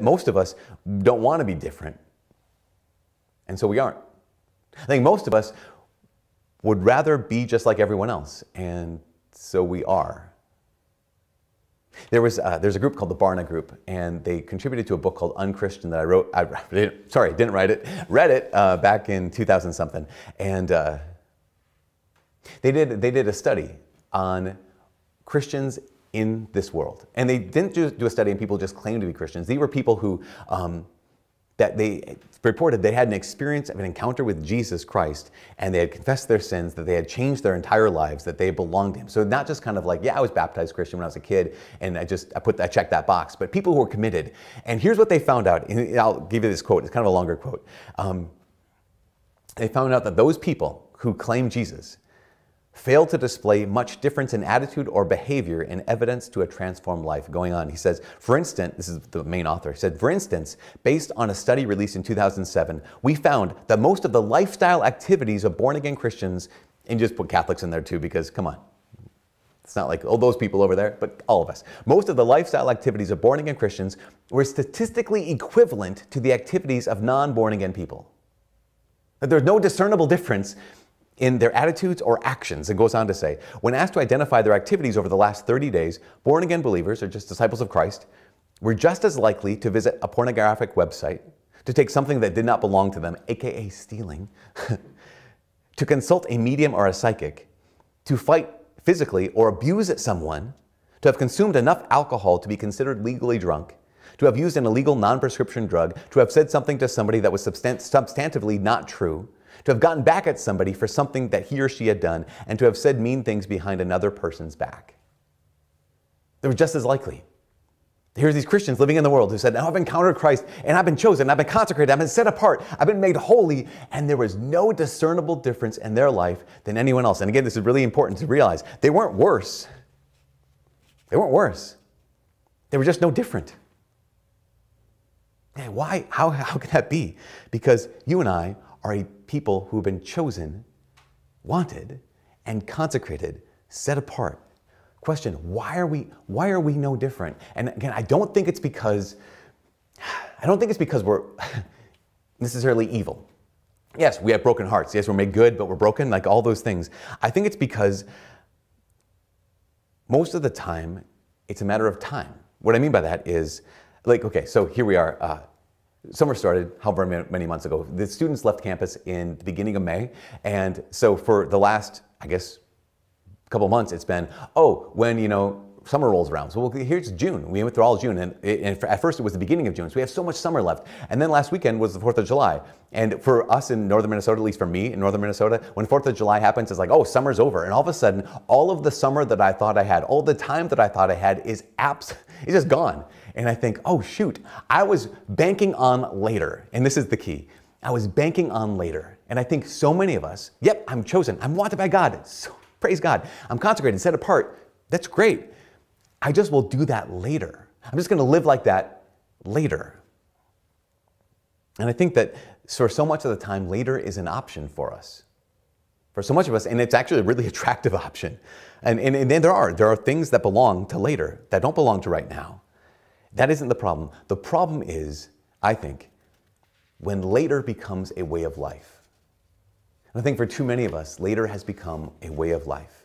Most of us don't want to be different, and so we aren't. I think most of us would rather be just like everyone else, and so we are. There's a group called the Barna Group, and they contributed to a book called Unchristian that I wrote. Didn't write it. Read it back in 2000 something, and they did a study on Christians in this world, and they didn't do a study on people who just claimed to be Christians. These were people who that they reported they had an experience of an encounter with Jesus Christ, and they had confessed their sins, that they had changed their entire lives, that they belonged to Him. So not just kind of like, yeah, I was baptized Christian when I was a kid, and I checked that box, but people who were committed. And here's what they found out, and I'll give you this quote, it's kind of a longer quote. They found out that those people who claim Jesus fail to display much difference in attitude or behavior in evidence to a transformed life. Going on, he says, for instance, this is the main author, he said, for instance, based on a study released in 2007, we found that most of the lifestyle activities of born-again Christians, and just put Catholics in there too, because come on, it's not like, oh, those people over there, but all of us. Most of the lifestyle activities of born-again Christians were statistically equivalent to the activities of non-born-again people. That there's no discernible difference in their attitudes or actions. It goes on to say, when asked to identify their activities over the last 30 days, born-again believers, or just disciples of Christ, were just as likely to visit a pornographic website, to take something that did not belong to them, aka stealing, to consult a medium or a psychic, to fight physically or abuse someone, to have consumed enough alcohol to be considered legally drunk, to have used an illegal non-prescription drug, to have said something to somebody that was substantively not true, to have gotten back at somebody for something that he or she had done, and to have said mean things behind another person's back. They were just as likely. Here's these Christians living in the world who said, now I've encountered Christ, and I've been chosen, I've been consecrated, I've been set apart, I've been made holy, and there was no discernible difference in their life than anyone else. And again, this is really important to realize. They weren't worse. They weren't worse. They were just no different. And why? How can that be? Because you and I are a people who have been chosen, wanted, and consecrated, set apart. Question, why are we no different? And again, I don't think it's because we're necessarily evil. Yes, we have broken hearts. Yes, we're made good, but we're broken, like all those things. I think it's because most of the time, it's a matter of time. What I mean by that is, like, okay, so here we are. Summer started however many months ago. The students left campus in the beginning of May. And so for the last, I guess, couple months, it's been, oh, when, summer rolls around. So well, here's June. We went through all of June. And at first it was the beginning of June. So we have so much summer left. And then last weekend was the 4th of July. And for us in northern Minnesota, at least for me in northern Minnesota, when 4th of July happens, it's like, oh, summer's over. And all of a sudden, all of the summer that I thought I had, all the time that I thought I had is just gone. And I think, oh shoot, I was banking on later. And this is the key. I was banking on later. And I think so many of us, yep, I'm chosen. I'm wanted by God. So, praise God. I'm consecrated, set apart. That's great. I just will do that later. I'm just going to live like that later. And I think that for so much of the time, later is an option for us. For so much of us, and it's actually a really attractive option. And then there are things that belong to later that don't belong to right now. That isn't the problem. The problem is, I think, when later becomes a way of life. And I think for too many of us, later has become a way of life.